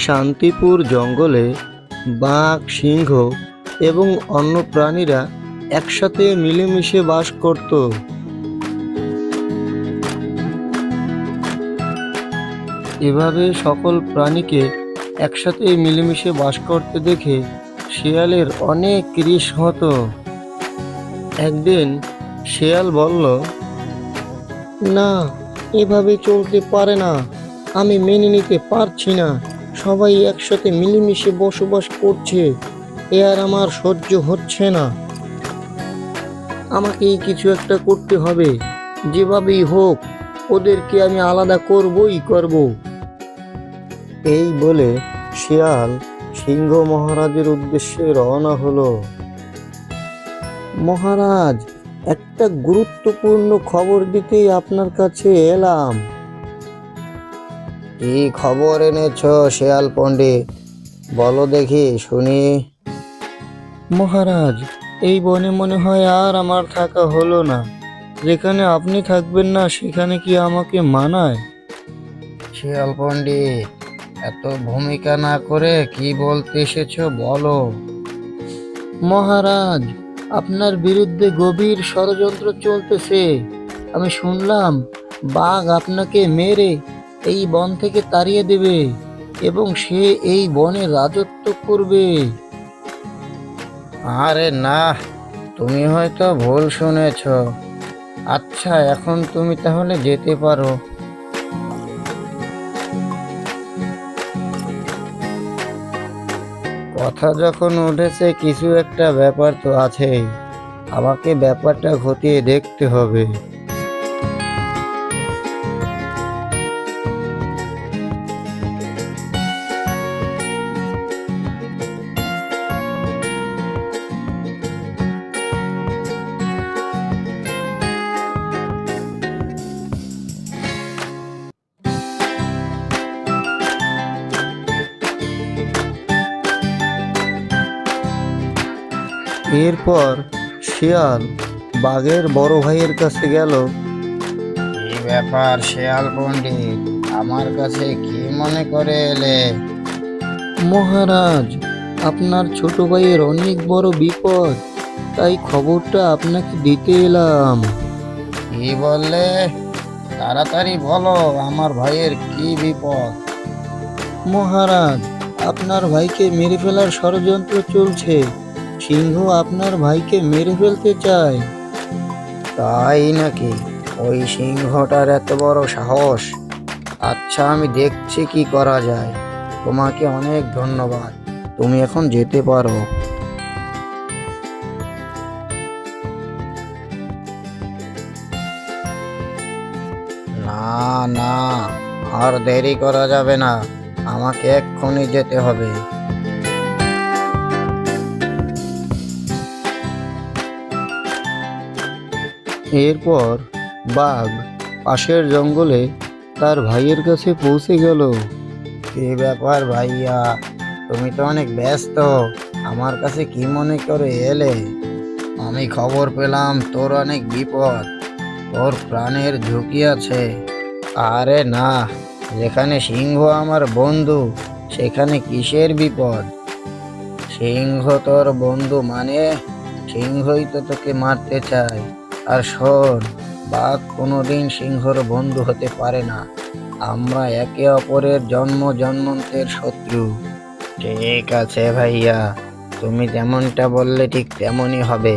শান্তিপুর জঙ্গলে বাঘ, সিংহ এবং অন্য প্রাণীরা একসাথে মিলেমিশে বাস করত। এভাবে সকল প্রাণীকে একসাথে মিলেমিশে বাস করতে দেখে শিয়ালের অনেক ঈর্ষ হতো। একদিন শিয়াল বলল, না, এভাবে চলতে পারে না। আমি মেনে নিতে পারছি না, সবাই একসাথে মিলেমিশে বসবাস করছে। এ আর আমার সহ্য হচ্ছে না। আমাকে কিছু একটা করতে হবে। যেভাবেই হোক ওদেরকে আমি আলাদা করবই করব। এই বলে শিয়াল সিংহ মহারাজের উদ্দেশ্যে রওনা হলো। মহারাজ, একটা গুরুত্বপূর্ণ খবর দিতেই আপনার কাছে এলাম। কি খবর এনেছ শিয়াল পণ্ডিত? বলো দেখি শুনি। মহারাজ, এই বনে মনে হয় আর আমার থাকা হলো না। যেখানে আপনি থাকবেন না সেখানে কি আমাকে মানায়? শিয়াল পণ্ডিত, এত ভূমিকা না করে কি বলতে এসেছো বলো। মহারাজ, আপনার বিরুদ্ধে গভীর ষড়যন্ত্র চলতেছে। আমি শুনলাম বাঘ আপনাকে মেরে এই বন থেকে তাড়িয়ে দেবে এবং সে এই বনে রাজত্ব করবে। আরে না, তুমি হয়তো ভুল শুনেছ। আচ্ছা, এখন তুমি তাহলে যেতে পারো। কথা যখন উঠেছে, কিছু একটা ব্যাপার তো আছেই। আমাকে ব্যাপারটা খতিয়ে দেখতে হবে। এরপর শিয়াল বাঘের বড় ভাইয়ের কাছে গেল। কি ব্যাপার শিয়াল পণ্ডিত, আমার কাছে কি মনে করে এলে? মহারাজ, আপনার ছোট ভাইয়ের অনেক বড় বিপদ, তাই খবরটা আপনাকে দিতে এলাম। কি বললে? তাড়াতাড়ি বলো, আমার ভাইয়ের কি বিপদ? মহারাজ, আপনার ভাইকে মেরে ফেলার ষড়যন্ত্র চলছে। সিংহ আপনার ভাইকে মেরে ফেলতে চায়। তাই নাকি? ওই সিংহটার এত বড় সাহস! আচ্ছা, আমি দেখছি কি করা যায়। তোমাকে অনেক ধন্যবাদ, তুমি এখন যেতে পারো। না না, আর দেরি করা যাবে না, আমাকে এক্ষুনি যেতে হবে। এরপর বাঘ পাশের জঙ্গলে তার ভাইয়ের কাছে পৌঁছে গেল। কি ব্যাপার ভাইয়া, তুমি তো অনেক ব্যস্ত, আমার কাছে কি মনে করে এলে? আমি খবর পেলাম তোর অনেক বিপদ, তোর প্রাণের ঝুঁকি আছে। আরে না, যেখানে সিংহ আমার বন্ধু সেখানে কিসের বিপদ? সিংহ তোর বন্ধু মানে সিংহই তো তোকে মারতে চায়। আর শোন, বাঘ কোনোদিন সিংহর বন্ধু হতে পারে না। আমরা একে অপরের জন্ম জন্মান্তের শত্রু। ঠিক আছে ভাইয়া, তুমি যেমনটা বললে ঠিক তেমনই হবে।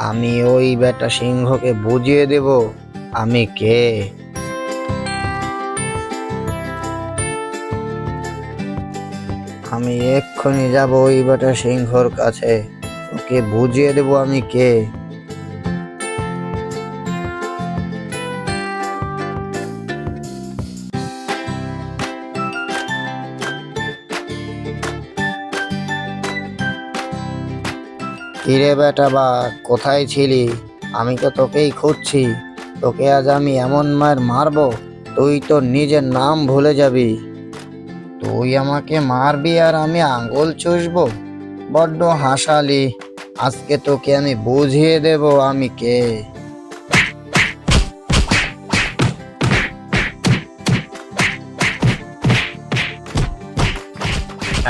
আমি ওই বেটা সিংহকে বুঝিয়ে দেব আমি কে। আমি এক্ষুনি যাব ওই বেটা সিংহর কাছে, ওকে বুঝিয়ে দেব আমি কে। কিরে বেটা বাঘ, কোথায় ছিলি? আমি তো তোকেই খুঁজছি। তোকে আজ আমি এমন মার মারবো, তুই তো নিজের নাম ভুলে যাবি। তুই আমাকে মারবি আর আমি আঙ্গুল চুষবো? বড্ড হাসালি। আজকে তোকে আমি বুঝিয়ে দেব আমি কে।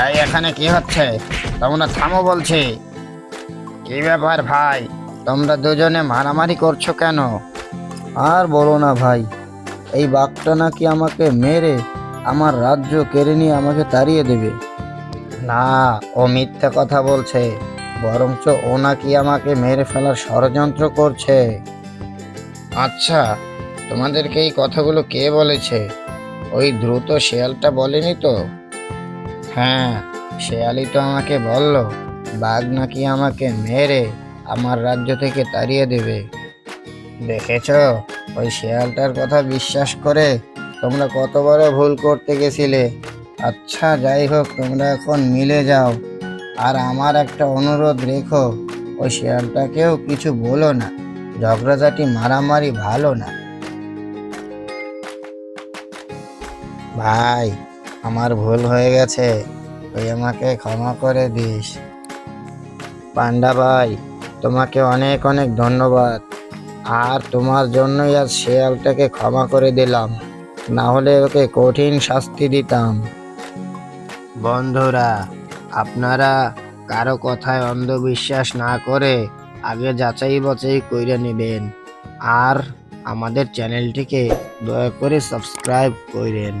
এই এখানে কি হচ্ছে? তোমরা থামো বলছি। কি ব্যাপার ভাই, তোমরা দুজনে মারামারি করছো কেন? আর বলো না ভাই, এই বাঘটা নাকি আমাকে মেরে আমার রাজ্য কেড়ে নিয়ে আমাকে তাড়িয়ে দেবে। না, ও মিথ্যে কথা বলছে, বরঞ্চ ও নাকি আমাকে মেরে ফেলার ষড়যন্ত্র করছে। আচ্ছা, তোমাদেরকে এই কথাগুলো কে বলেছে? ওই দ্রুত শেয়ালটা বলেনি তো? হ্যাঁ, শেয়ালই তো আমাকে বলল বাঘ নাকি আমাকে মেরে আমার রাজ্য থেকে তাড়িয়ে দেবে। দেখেছো, ওই শেয়ালটার কথা বিশ্বাস করে তোমরা কত বড় ভুল করতে গেছিলে। আচ্ছা যাই হোক, তোমরা এখন মিলে যাও। আর আমার একটা অনুরোধ রেখো, ওই শেয়ালটাকেও কিছু বলো না, ঝগড়াঝাটি মারামারি ভালো না। ভাই, আমার ভুল হয়ে গেছে, তুই আমাকে ক্ষমা করে দিস। পান্ডা ভাই, তোমাকে অনেক অনেক ধন্যবাদ। আর তোমার জন্যই আজ শেয়ালটাকে ক্ষমা করে দিলাম, না হলে ওকে কঠিন শাস্তি দিতাম। বন্ধুরা, আপনারা কারো কথায় অন্ধবিশ্বাস না করে আগে যাচাই বাছাই করে নেবেন। আর আমাদের চ্যানেলটিকে দয়া করে সাবস্ক্রাইব করেন।